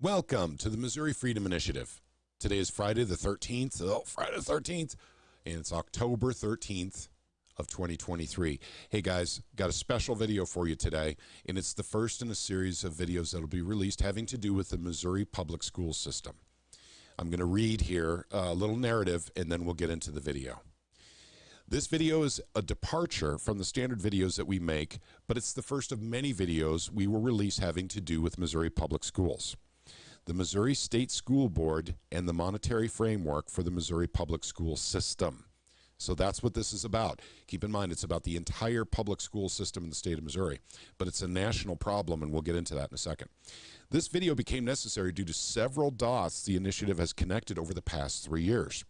Welcome to the Missouri Freedom Initiative. Today is Friday the 13th. Oh, Friday the 13th. And it's October 13th of 2023. Hey guys, got a special video for you today, and it's the first in a series of videos that will be released having to do with the Missouri public school system. I'm going to read here a little narrative, and then we'll get into the video. This video is a departure from the standard videos that we make, but it's the first of many videos we will release having to do with Missouri public schools, the Missouri State School Board, and the monetary framework for the Missouri public school system. So that's what this is about. Keep in mind, it's about the entire public school system in the state of Missouri, but it's a national problem, and we'll get into that in a second. This video became necessary due to several dots the initiative has connected over the past 3 years.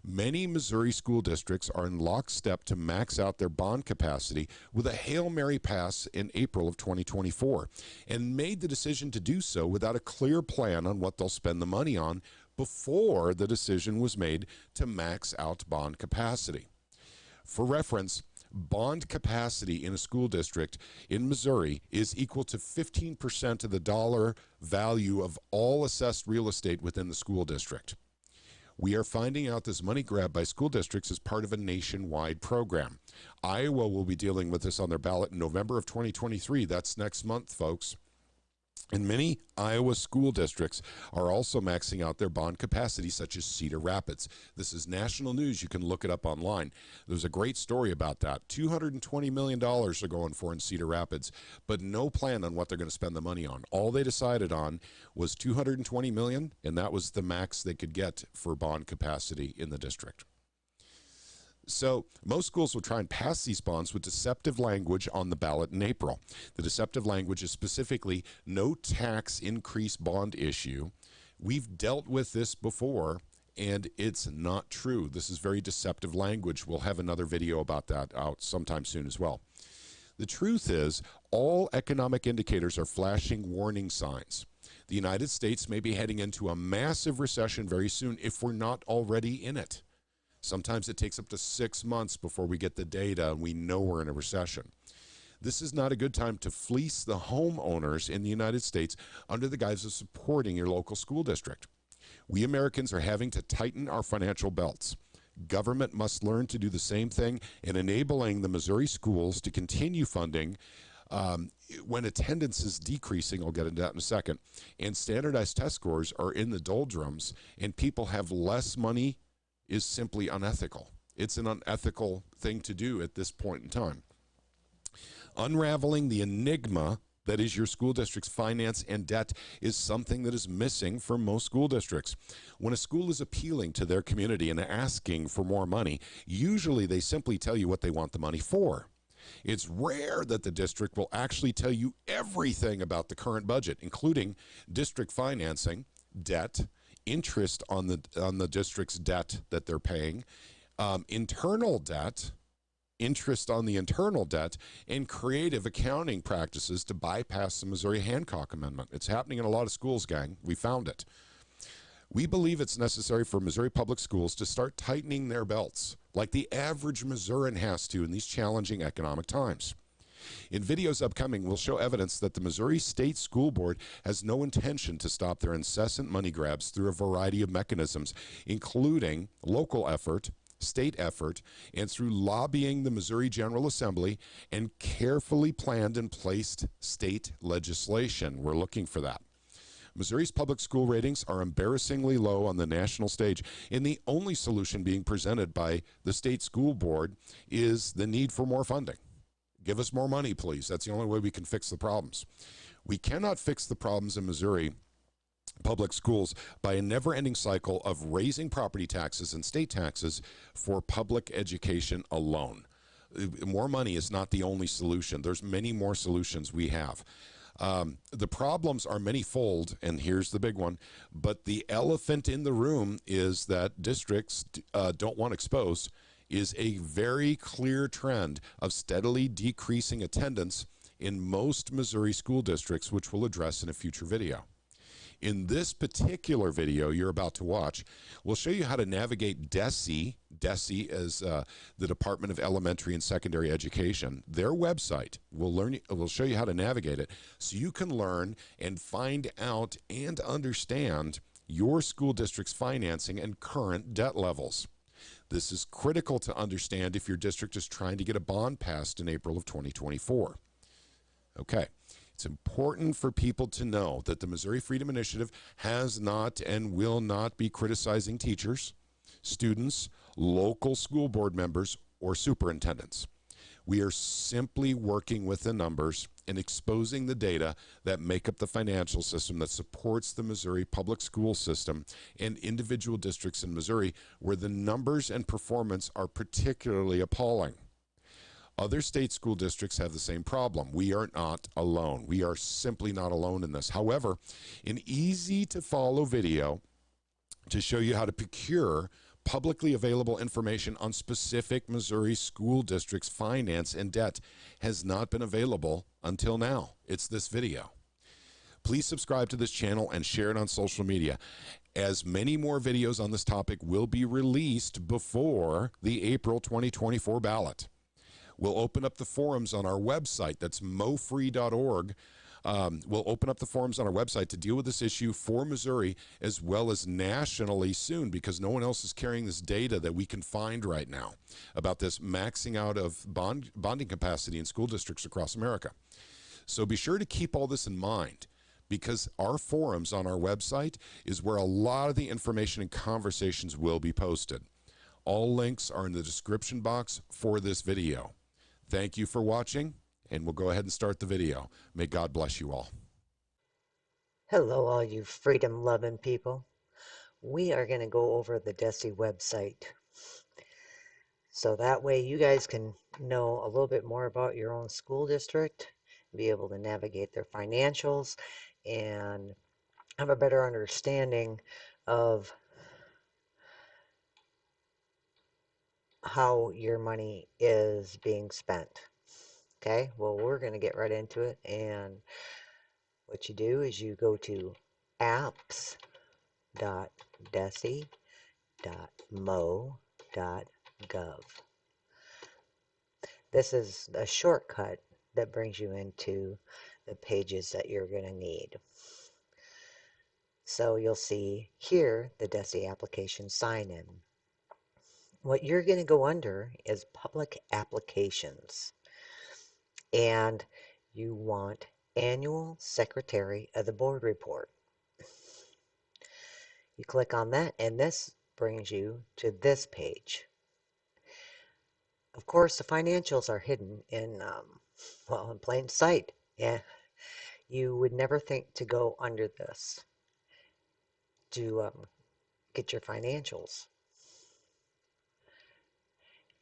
Many Missouri school districts are in lockstep to max out their bond capacity with a Hail Mary pass in April of 2024, and made the decision to do so without a clear plan on what they'll spend the money on before the decision was made to max out bond capacity. For reference, bond capacity in a school district in Missouri is equal to 15% of the dollar value of all assessed real estate within the school district. We are finding out this money grab by school districts is part of a nationwide program. Iowa will be dealing with this on their ballot in November of 2023. That's next month, folks. And many Iowa school districts are also maxing out their bond capacity, such as Cedar Rapids. This is national news. You can look it up online. There's a great story about that. $220 million are going for in Cedar Rapids, but no plan on what they're going to spend the money on. All they decided on was $220 million, and that was the max they could get for bond capacity in the district. So most schools will try and pass these bonds with deceptive language on the ballot in April. The deceptive language is specifically no tax increase bond issue. We've dealt with this before, and it's not true. This is very deceptive language. We'll have another video about that out sometime soon as well. The truth is, all economic indicators are flashing warning signs. The United States may be heading into a massive recession very soon if we're not already in it. Sometimes it takes up to 6 months before we get the data and we know we're in a recession. This is not a good time to fleece the homeowners in the United States under the guise of supporting your local school district. We Americans are having to tighten our financial belts. Government must learn to do the same thing in enabling the Missouri schools to continue funding when attendance is decreasing. I'll get into that in a second. And standardized test scores are in the doldrums and people have less money is simply unethical. It's an unethical thing to do at this point in time. Unraveling the enigma that is your school district's finance and debt is something that is missing from most school districts. When a school is appealing to their community and asking for more money, usually they simply tell you what they want the money for. It's rare that the district will actually tell you everything about the current budget, including district financing, debt, interest on the district's debt that they're paying, internal debt, interest on the internal debt, and creative accounting practices to bypass the Missouri Hancock Amendment. It's happening in a lot of schools, gang. We found it. We believe it's necessary for Missouri public schools to start tightening their belts, like the average Missourian has to in these challenging economic times. In videos upcoming, we'll show evidence that the Missouri State School Board has no intention to stop their incessant money grabs through a variety of mechanisms, including local effort, state effort, and through lobbying the Missouri General Assembly and carefully planned and placed state legislation. We're looking for that. Missouri's public school ratings are embarrassingly low on the national stage, and the only solution being presented by the State School Board is the need for more funding. Give us more money, please. That's the only way we can fix the problems. We cannot fix the problems in Missouri public schools by a never-ending cycle of raising property taxes and state taxes for public education alone. More money is not the only solution. There's many more solutions we have. The problems are many-fold, and here's the big one. But the elephant in the room is that districts don't want exposed is a very clear trend of steadily decreasing attendance in most Missouri school districts, which we'll address in a future video. In this particular video you're about to watch, we'll show you how to navigate DESE. DESE is the Department of Elementary and Secondary Education. Their website. We'll show you how to navigate it so you can learn and find out and understand your school district's financing and current debt levels. This is critical to understand if your district is trying to get a bond passed in April of 2024. Okay. It's important for people to know that the Missouri Freedom Initiative has not and will not be criticizing teachers, students, local school board members, or superintendents. We are simply working with the numbers and exposing the data that make up the financial system that supports the Missouri public school system and individual districts in Missouri where the numbers and performance are particularly appalling. Other state school districts have the same problem. We are not alone. We are simply not alone in this. However, an easy to follow video to show you how to procure publicly available information on specific Missouri school districts' finance and debt has not been available until now. It's this video. Please subscribe to this channel and share it on social media, as many more videos on this topic will be released before the April 2024 ballot. We'll open up the forums on our website. That's mofree.org. We'll open up the forums on our website to deal with this issue for Missouri as well as nationally soon, because no one else is carrying this data that we can find right now about this maxing out of bonding capacity in school districts across America. So be sure to keep all this in mind, because our forums on our website is where a lot of the information and conversations will be posted. All links are in the description box for this video. Thank you for watching, and we'll go ahead and start the video. May God bless you all. Hello, all you freedom-loving people. We are going to go over the DESE website. So that way you guys can know a little bit more about your own school district, be able to navigate their financials, and have a better understanding of how your money is being spent. Okay, well, we're going to get right into it. And what you do is you go to apps.dese.mo.gov. This is a shortcut that brings you into the pages that you're going to need. So you'll see here the DESE application sign-in. What you're going to go under is public applications. And you want annual secretary of the board report. You click on that, and this brings you to this page. Of course, the financials are hidden in, well, in plain sight. Yeah, you would never think to go under this to get your financials.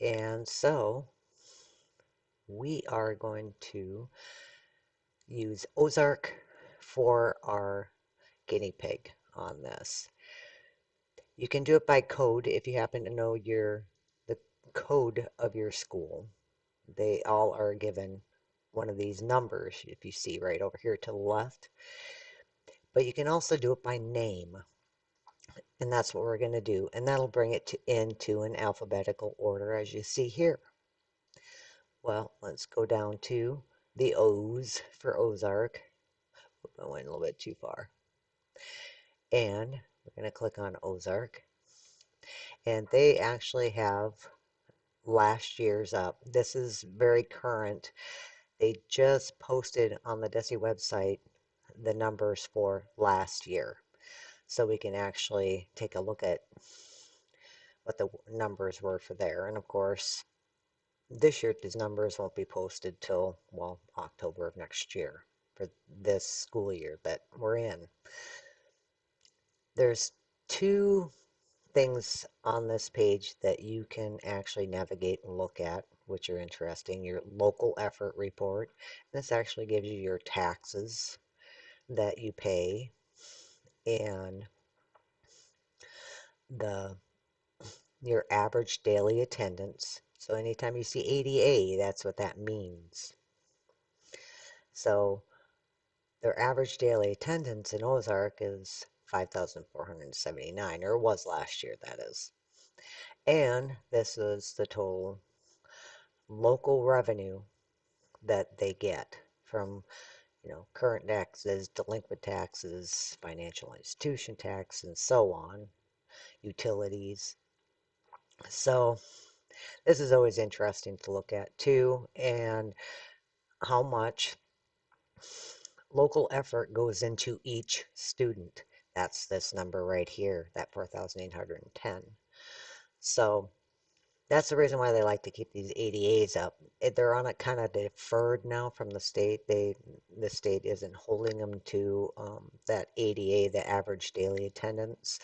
And so we are going to use Ozark for our guinea pig on this. You can do it by code if you happen to know the code of your school. They all are given one of these numbers, if you see right over here to the left. But you can also do it by name. And that's what we're going to do. And that'll bring it into an alphabetical order, as you see here. Well, let's go down to the O's for Ozark. I went a little bit too far. And we're going to click on Ozark. And they actually have last year's up. This is very current. They just posted on the DESE website the numbers for last year. So we can actually take a look at what the numbers were for there. And of course, this year these numbers won't be posted till, well, October of next year for this school year that we're in. There's two things on this page that you can actually navigate and look at, which are interesting. Your local effort report. This actually gives you your taxes that you pay and your average daily attendance. So anytime you see ADA, that's what that means. So their average daily attendance in Ozark is 5,479, or was last year, that is. And this is the total local revenue that they get from, current taxes, delinquent taxes, financial institution tax, and so on, utilities. So this is always interesting to look at too, and how much local effort goes into each student. That's this number right here, that 4,810. So that's the reason why they like to keep these ADAs up. They're on it kind of deferred now from the state. The state isn't holding them to that ADA, the average daily attendance,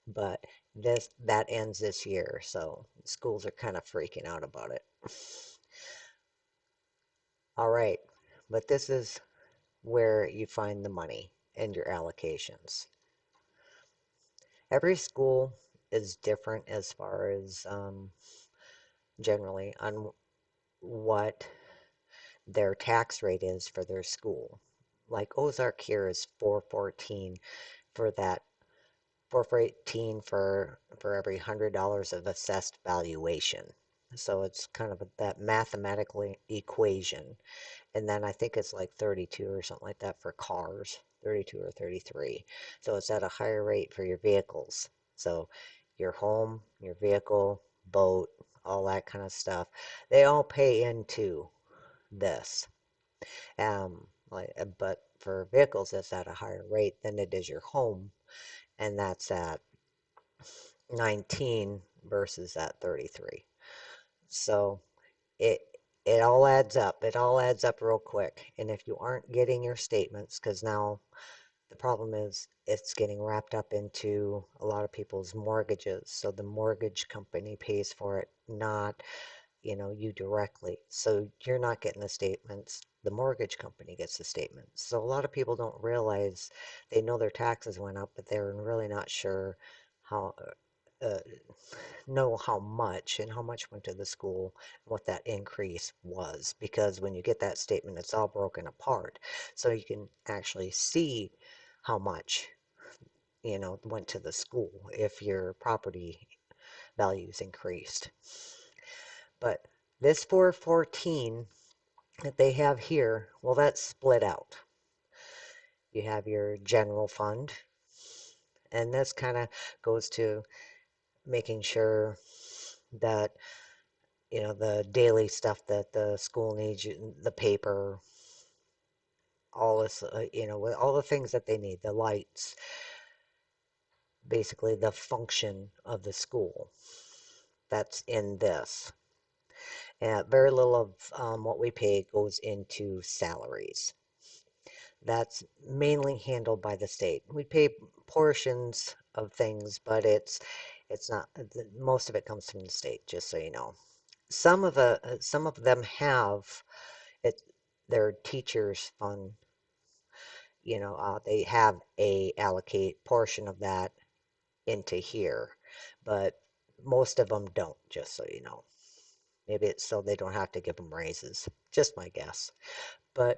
but that ends this year, so schools are kind of freaking out about it. All right, but this is where you find the money and your allocations. Every school is different as far as generally on what their tax rate is for their school. Like Ozark here is 414 for that 414 for every $100 of assessed valuation. So it's kind of that mathematical equation. And then I think it's like 32 or something like that for cars, 32 or 33. So it's at a higher rate for your vehicles. So your home, your vehicle, boat, all that kind of stuff, they all pay into this. But for vehicles, it's at a higher rate than it is your home, and that's at 19 versus at 33. So it it all adds up. It all adds up real quick. And if you aren't getting your statements, because now the problem is it's getting wrapped up into a lot of people's mortgages. So the mortgage company pays for it, not you directly. So you're not getting the statements. The mortgage company gets the statements. So a lot of people don't realize they know their taxes went up, but they're really not sure how uh, know how much and how much went to the school, what that increase was. Because when you get that statement, it's all broken apart. So you can actually see how much, went to the school if your property values increased. But this 414 that they have here, well, that's split out. You have your general fund, and this kind of goes to making sure that the daily stuff that the school needs, the paper, all this, with all the things that they need, the lights, basically the function of the school. That's in this. And very little of what we pay goes into salaries. That's mainly handled by the state. We pay portions of things, but it's not, most of it comes from the state, just so you know. Some of them have it, their teachers fund, they have a allocate portion of that into here, but most of them don't, just so you know. Maybe it's so they don't have to give them raises, just my guess. But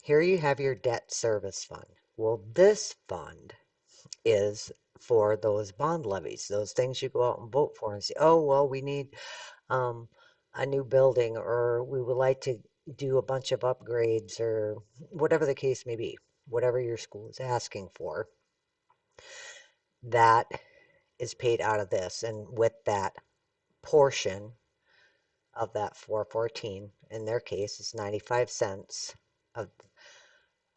here you have your debt service fund. Well, this fund is for those bond levies, those things you go out and vote for and say, oh, well, we need um, a new building, or we would like to do a bunch of upgrades, or whatever the case may be, whatever your school is asking for, that is paid out of this. And with that portion of that 414, in their case, it's 95 cents of,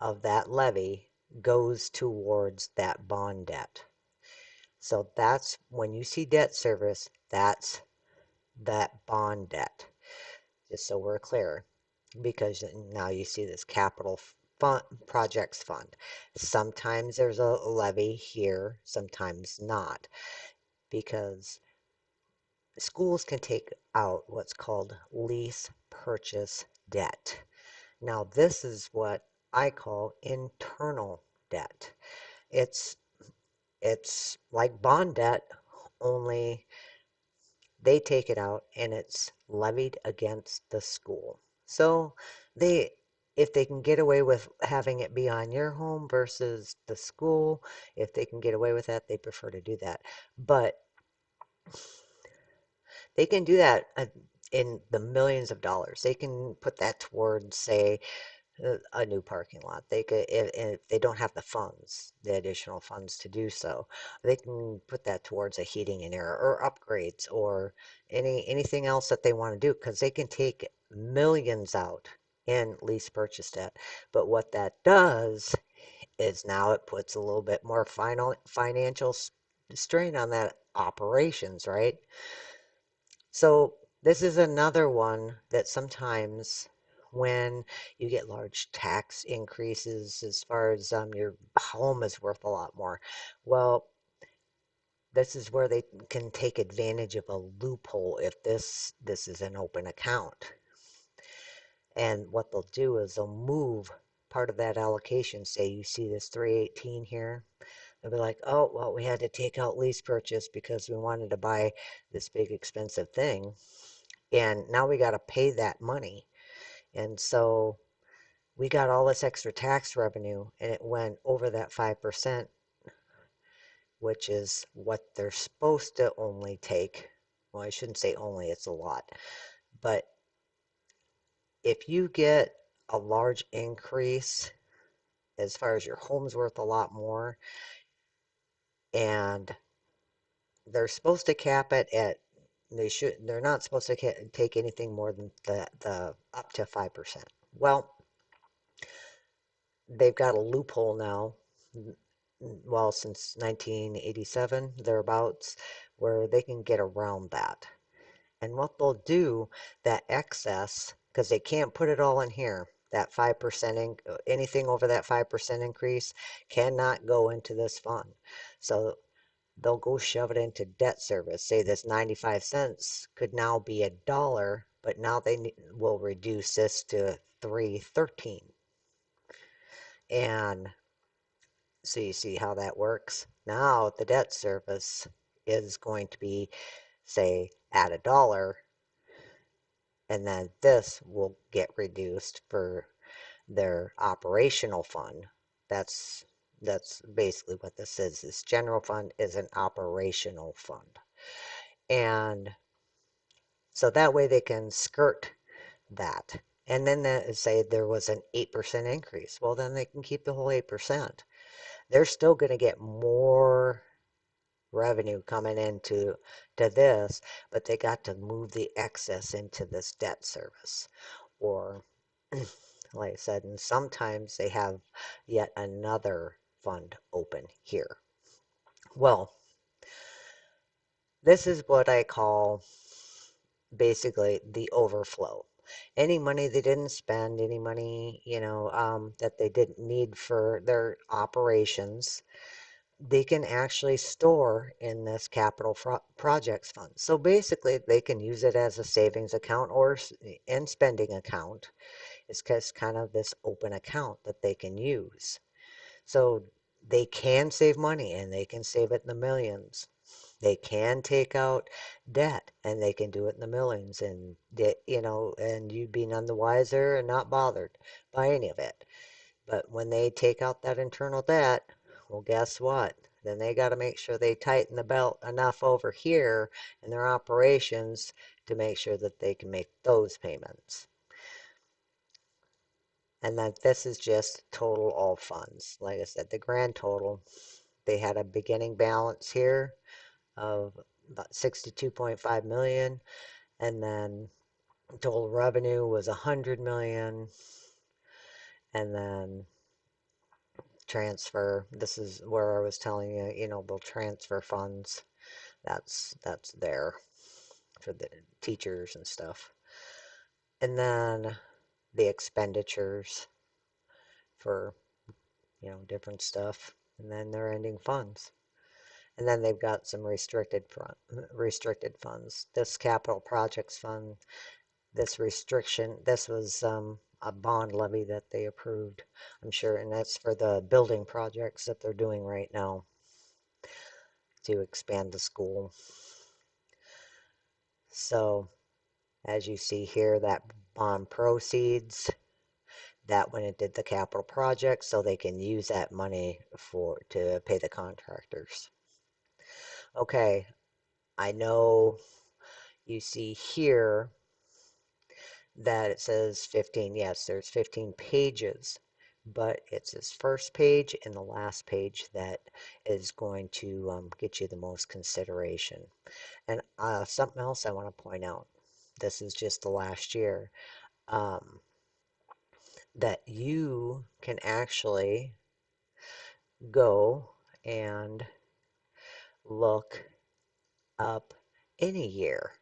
of that levy goes towards that bond debt. So that's when you see debt service, that's that bond debt, just so we're clear, because now you see this capital fund, projects fund. Sometimes there's a levy here, sometimes not, because schools can take out what's called lease purchase debt. Now, this is what I call internal debt. It's it's like bond debt, only they take it out and it's levied against the school. So they if they can get away with having it be on your home versus the school, if they can get away with that, they prefer to do that. But they can do that in the millions of dollars. They can put that towards, say, a new parking lot. They could, if they don't have the funds, the additional funds to do so, they can put that towards a heating and air or upgrades or anything else that they want to do because they can take millions out in lease purchase debt. But what that does is now it puts a little bit more financial strain on that operations, right? So this is another one that sometimes when you get large tax increases as far as your home is worth a lot more. Well, this is where they can take advantage of a loophole if this is an open account. And what they'll do is they'll move part of that allocation. Say you see this 318 here. They'll be like, oh, well, we had to take out lease purchase because we wanted to buy this big expensive thing. And now we got to pay that money. And so we got all this extra tax revenue and it went over that 5%, which is what they're supposed to only take. Well, I shouldn't say only, it's a lot. But if you get a large increase as far as your home's worth a lot more, and they're supposed to cap it at they're not supposed to take anything more than the up to 5%. Well, they've got a loophole now, well, since 1987, thereabouts, where they can get around that. And what they'll do, that excess, because they can't put it all in here, that 5%, anything over that 5% increase cannot go into this fund. So they'll go shove it into debt service. Say this 95 cents could now be $1, but now they will reduce this to 313. And so you see how that works. Now the debt service is going to be, say, at $1, and then this will get reduced for their operational fund. That's basically what this is. This general fund is an operational fund. And so that way they can skirt that. And then say there was an 8% increase. Well, then they can keep the whole 8%. They're still going to get more revenue coming into this, but they got to move the excess into this debt service. Or, like I said, and sometimes they have yet another fund open here. Well, this is what I call basically the overflow. Any money they didn't spend, any money, that they didn't need for their operations, they can actually store in this capital projects fund. So basically, they can use it as a savings account or and spending account. It's just kind of this open account that they can use. So they can save money and they can save it in the millions. They can take out debt and they can do it in the millions, and and you'd be none the wiser and not bothered by any of it. But when they take out that internal debt, well, guess what? Then they got to make sure they tighten the belt enough over here in their operations to make sure that they can make those payments. And that this is just total all funds. Like I said, the grand total, they had a beginning balance here of about 62.5 million, and then total revenue was 100 million, and then transfer. This is where I was telling you, they'll transfer funds. That's there for the teachers and stuff. And then the expenditures for, different stuff. And then their ending funds. And then they've got some restricted funds. This capital projects fund, this restriction, this was a bond levy that they approved, I'm sure, and that's for the building projects that they're doing right now to expand the school. So as you see here, that bond proceeds, that when it did the capital project, so they can use that money to pay the contractors. Okay, I know you see here that it says 15. Yes, there's 15 pages, but it's this first page and the last page that is going to get you the most consideration. And something else I want to point out, this is just the last year, um, that you can actually go and look up any year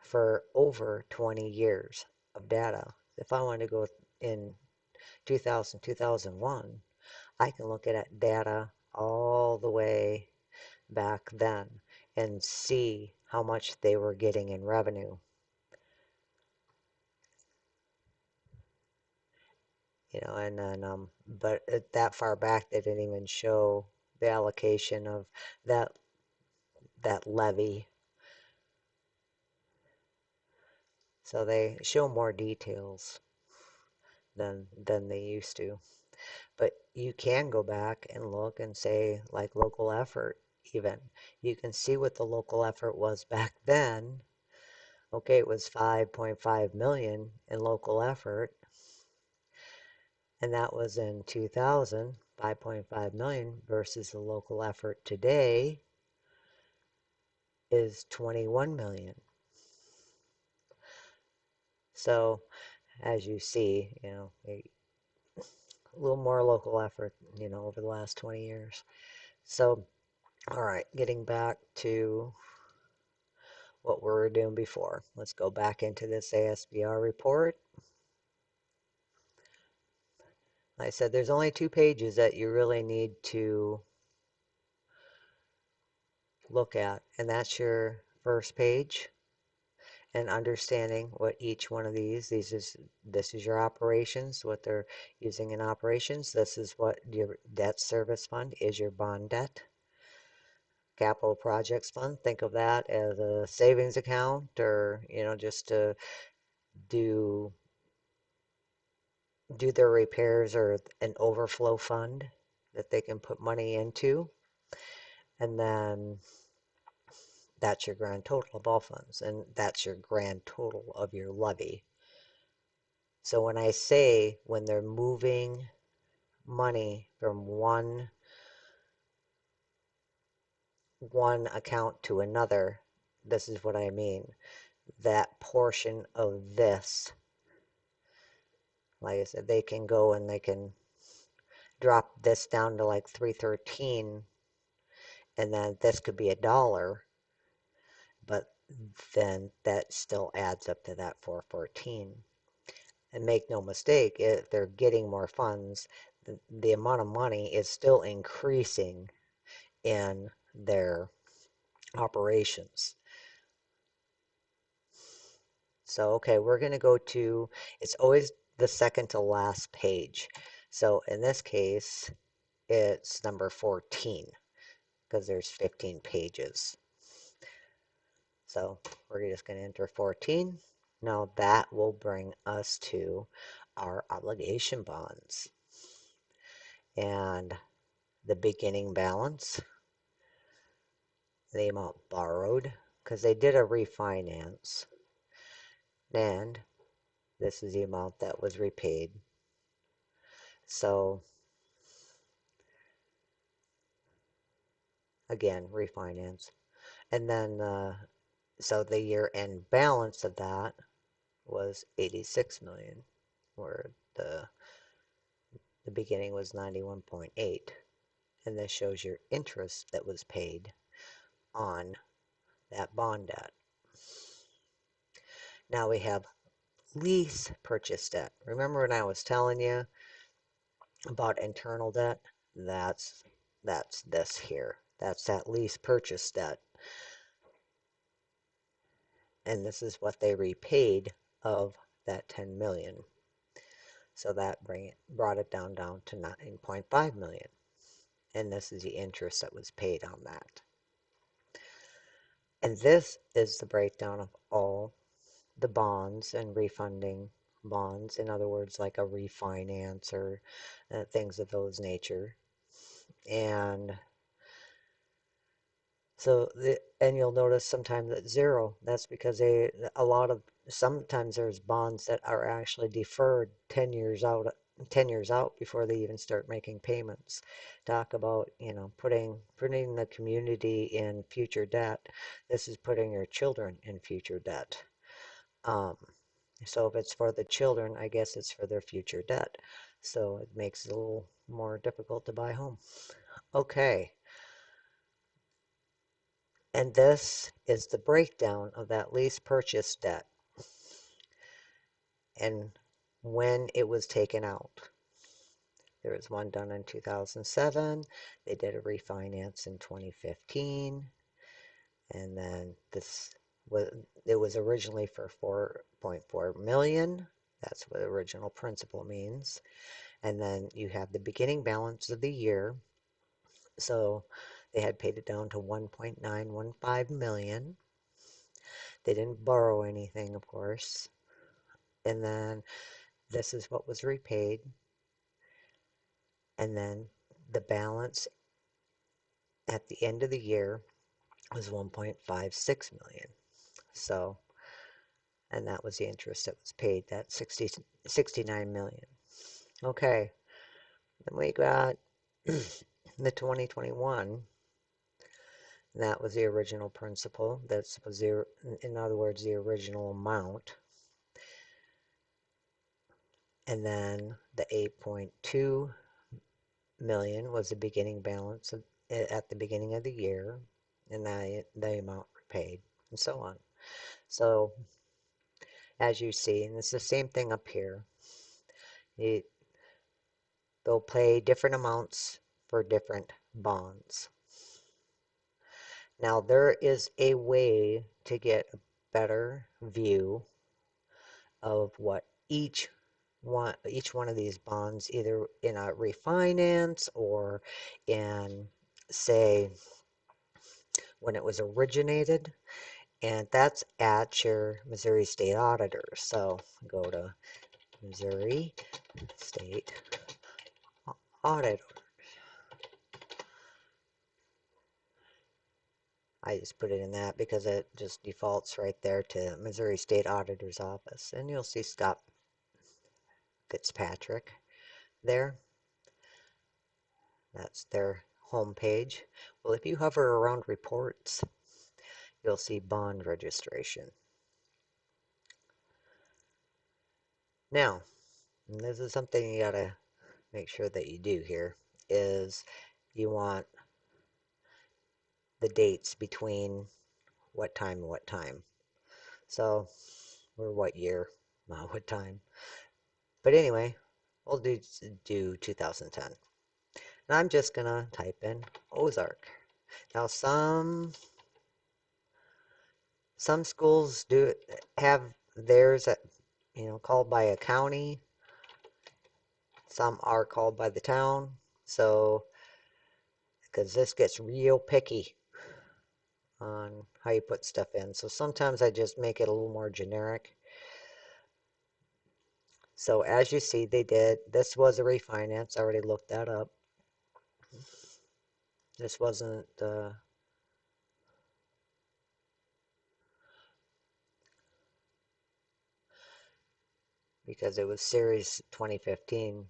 for over 20 years of data. If I want to go in 2000, 2001, I can look at data all the way back then and see how much they were getting in revenue. And then, but that far back, they didn't even show the allocation of that levy. So they show more details than they used to. But you can go back and look and say, like local effort, even. You can see what the local effort was back then. Okay, it was 5.5 million in local effort. And that was in 2000, 5.5 million versus the local effort today is 21 million. So as you see, a little more local effort, over the last 20 years. So, all right, getting back to what we were doing before. Let's go back into this ASBR report. Like I said, there's only 2 pages that you really need to look at, and that's your first page and understanding what each one of this is your operations, what they're using in operations. This is what your debt service fund is, your bond debt. Capital projects fund, think of that as a savings account, or just to do their repairs, or an overflow fund that they can put money into. And then that's your grand total of all funds, and that's your grand total of your levy. So when I say when they're moving money from one account to another, this is what I mean. That portion of this, like I said, they can go and they can drop this down to like 313, and then this could be $1, but then that still adds up to that 414. And make no mistake, if they're getting more funds, the amount of money is still increasing in their operations. So, okay, we're going to go to, it's always the second to last page. So in this case, it's number 14 because there's 15 pages. So we're just going to enter 14. Now that will bring us to our obligation bonds. And the beginning balance, the amount borrowed, because they did a refinance. And this is the amount that was repaid. So again, refinance. And then, so the year-end balance of that was 86 million, where the beginning was 91.8. And this shows your interest that was paid on that bond debt. Now we have lease purchase debt. Remember when I was telling you about internal debt? That's this here. That's that lease purchase debt. And this is what they repaid of that 10 million. So that brought it down to 9.5 million. And this is the interest that was paid on that. And this is the breakdown of all the bonds and refunding bonds, in other words, like a refinance or things of those nature. And and you'll notice sometimes it's zero. That's because sometimes there's bonds that are actually deferred 10 years out, 10 years out before they even start making payments. Talk about, putting the community in future debt. This is putting your children in future debt. Um, so if it's for the children, I guess it's for their future debt. So it makes it a little more difficult to buy a home. Okay. And this is the breakdown of that lease purchase debt and when it was taken out. There was one done in 2007. They did a refinance in 2015. And then it was originally for 4.4 million. That's what original principal means. And then you have the beginning balance of the year. So they had paid it down to 1.915 million. They didn't borrow anything, of course. And then this is what was repaid. And then the balance at the end of the year was 1.56 million. So, and that was the interest that was paid, that 69 million. Okay, then we got the 2021. That was the original principal. That was in other words, the original amount. And then the 8.2 million was the beginning balance at the beginning of the year, and the amount repaid, and so on. So as you see, and it's the same thing up here, they'll pay different amounts for different bonds. Now there is a way to get a better view of what each one of these bonds, either in a refinance or in, say, when it was originated, and that's at your Missouri State Auditor. So go to Missouri State Auditor. I just put it in that because it just defaults right there to Missouri State Auditor's Office. And you'll see Scott Fitzpatrick there. That's their home page. Well, if you hover around reports, you'll see bond registration. Now, and this is something you gotta make sure that you do here, is you want the dates between what time and what time. So, or what year, not what time. But anyway, we'll do 2010. And I'm just gonna type in Ozark. Now some schools do have theirs at, called by a county. Some are called by the town. So, because this gets real picky on how you put stuff in. So sometimes I just make it a little more generic. So as you see, this was a refinance. I already looked that up. This wasn't, because it was series 2015.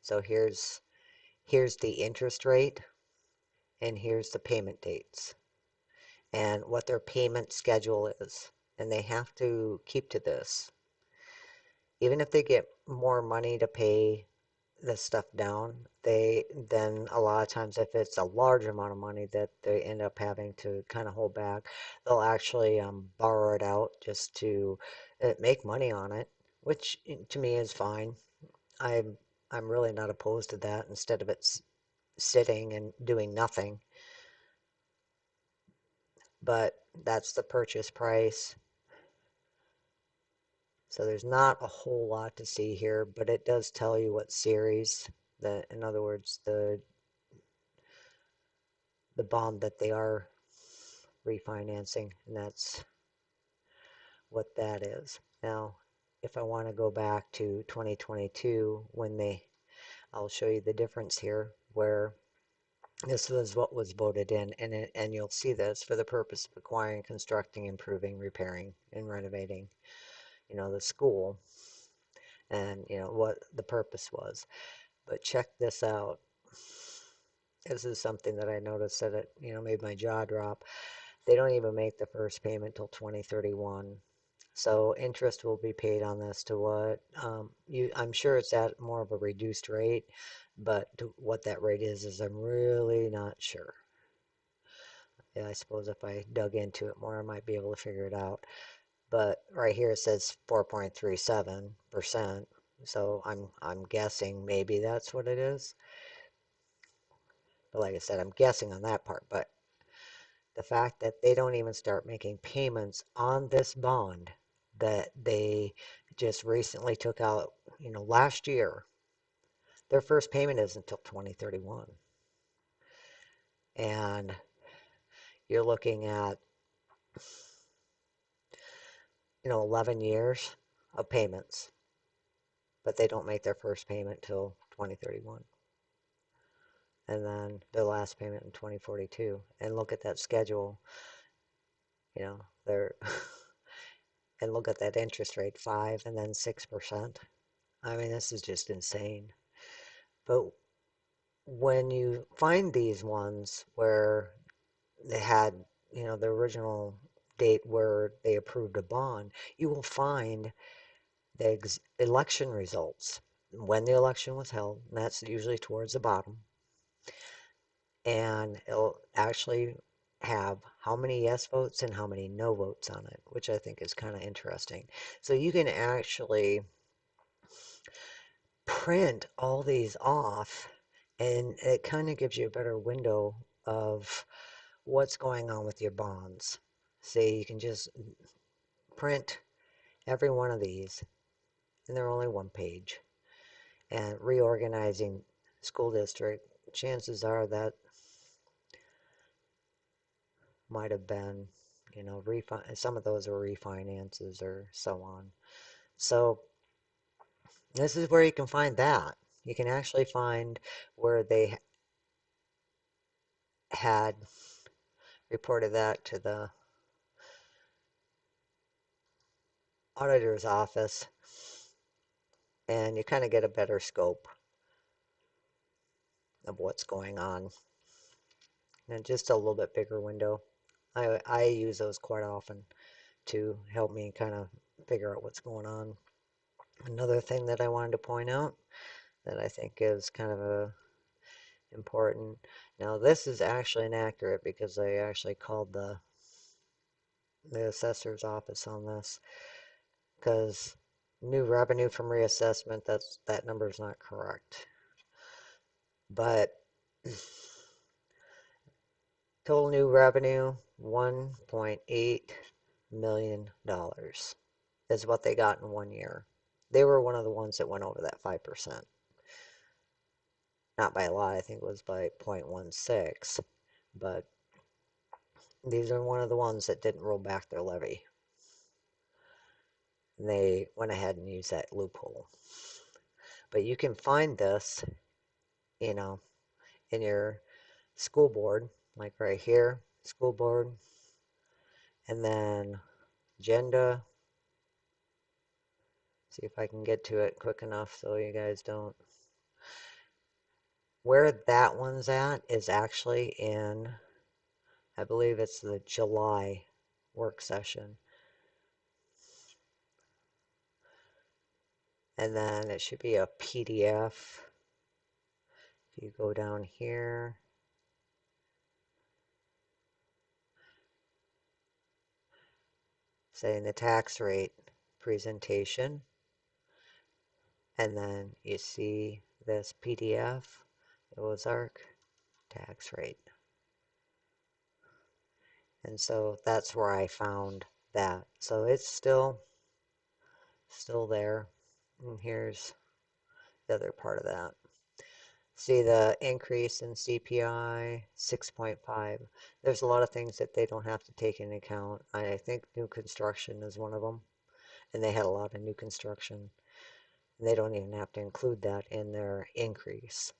So here's the interest rate, and here's the payment dates, and what their payment schedule is. And they have to keep to this. Even if they get more money to pay this stuff down, then a lot of times, if it's a large amount of money that they end up having to kind of hold back, they'll actually borrow it out just to make money on it, which to me is fine. I'm really not opposed to that, instead of it sitting and doing nothing. But that's the purchase price. So there's not a whole lot to see here, but it does tell you what series, in other words, the bond that they are refinancing, and that's what that is. Now, if I want to go back to 2022 when I'll show you the difference here where this was what was voted in, and you'll see this for the purpose of acquiring, constructing, improving, repairing, and renovating, the school, and what the purpose was. But check this out. This is something that I noticed that it, made my jaw drop. They don't even make the first payment till 2031. So interest will be paid on this to what I'm sure it's at more of a reduced rate, but to what that rate is I'm really not sure. Yeah, I suppose if I dug into it more, I might be able to figure it out. But right here it says 4.37%. So I'm guessing maybe that's what it is. But like I said, I'm guessing on that part. But the fact that they don't even start making payments on this bond that they just recently took out, last year, their first payment isn't until 2031. And you're looking at, 11 years of payments, but they don't make their first payment till 2031. And then their last payment in 2042. And look at that schedule, they're and look at that interest rate, 5 and then 6%. I mean, this is just insane. But when you find these ones where they had, the original date where they approved a bond, you will find the election results, when the election was held, and that's usually towards the bottom, and it'll actually have how many yes votes and how many no votes on it, which I think is kind of interesting. So you can actually print all these off, and it kind of gives you a better window of what's going on with your bonds. See, you can just print every one of these, and they're only one page. And reorganizing school district, chances are that might have been, some of those are refinances or so on. So this is where you can find that. You can actually find where they had reported that to the auditor's office, and you kind of get a better scope of what's going on, and just a little bit bigger window. I use those quite often to help me kind of figure out what's going on. Another thing that I wanted to point out that I think is kind of important. Now this is actually inaccurate because I actually called the assessor's office on this, because new revenue from reassessment, that number is not correct. But total new revenue, $1.8 million is what they got in 1 year. They were one of the ones that went over that 5%. Not by a lot, I think it was by 0.16, but these are one of the ones that didn't roll back their levy. And they went ahead and used that loophole. But you can find this, in your school board, like right here, school board, and then agenda. See if I can get to it quick enough so you guys don't. Where that one's at is actually in, I believe it's the July work session. And then it should be a PDF. If you go down here, saying the tax rate presentation, and then you see this PDF, Ozark tax rate. And so that's where I found that. So it's still there. And here's the other part of that. See the increase in CPI, 6.5. There's a lot of things that they don't have to take into account. I think new construction is one of them. and they had a lot of new construction. And they don't even have to include that in their increase.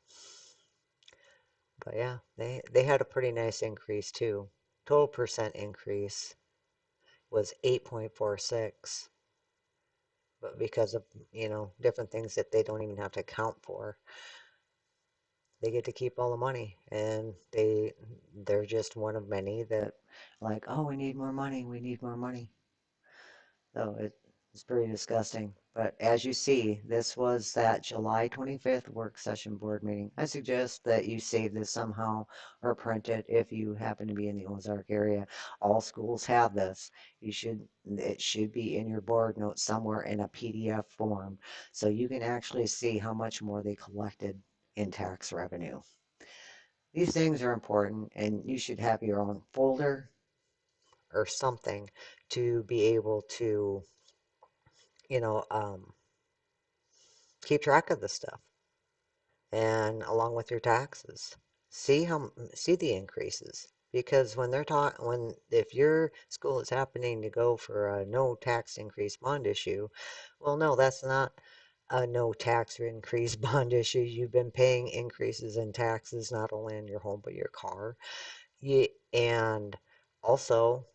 But yeah, they had a pretty nice increase too. Total percent increase was 8.46, but because of, different things that they don't even have to account for, they get to keep all the money, and they're just one of many that like, oh, we need more money, we need more money. So it's pretty disgusting. But as you see, this was that July 25th work session board meeting. I suggest that you save this somehow or print it if you happen to be in the Ozark area. All schools have this. It should be in your board notes somewhere in a PDF form so you can actually see how much more they collected in tax revenue. These things are important, and you should have your own folder or something to be able to, you know, um, keep track of the stuff, and along with your taxes, see the increases, because when they're talking, when if your school is happening to go for a no tax increase bond issue, well, no, that's not a no tax increase bond issue. You've been paying increases in taxes not only on your home but your car. And also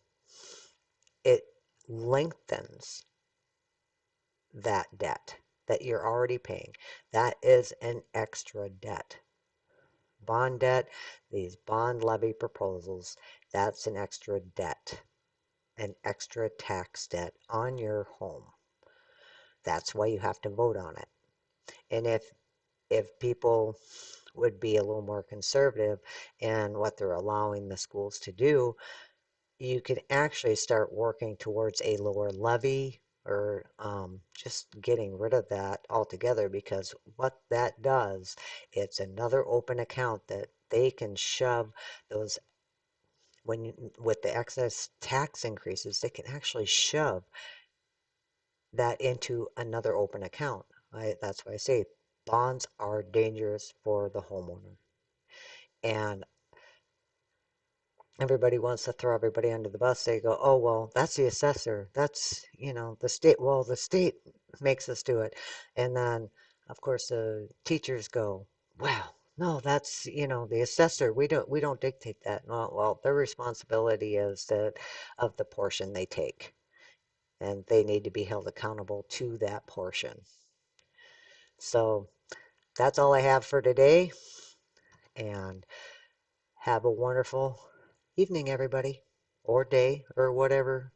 it lengthens that debt that you're already paying. That is an extra debt. Bond debt, these bond levy proposals, that's an extra debt, an extra tax debt on your home. That's why you have to vote on it. And if people would be a little more conservative in what they're allowing the schools to do, you can actually start working towards a lower levy, or just getting rid of that altogether, because what that does, it's another open account that they can shove those, with the excess tax increases, they can actually shove that into another open account. That's why I say bonds are dangerous for the homeowner. And everybody wants to throw everybody under the bus. They go, oh, well, that's the assessor. That's, the state. Well, the state makes us do it. And then, of course, the teachers go, well, no, that's, the assessor. We don't dictate that. Well, their responsibility is that of the portion they take, and they need to be held accountable to that portion. So that's all I have for today, and have a wonderful evening, everybody, or day, or whatever.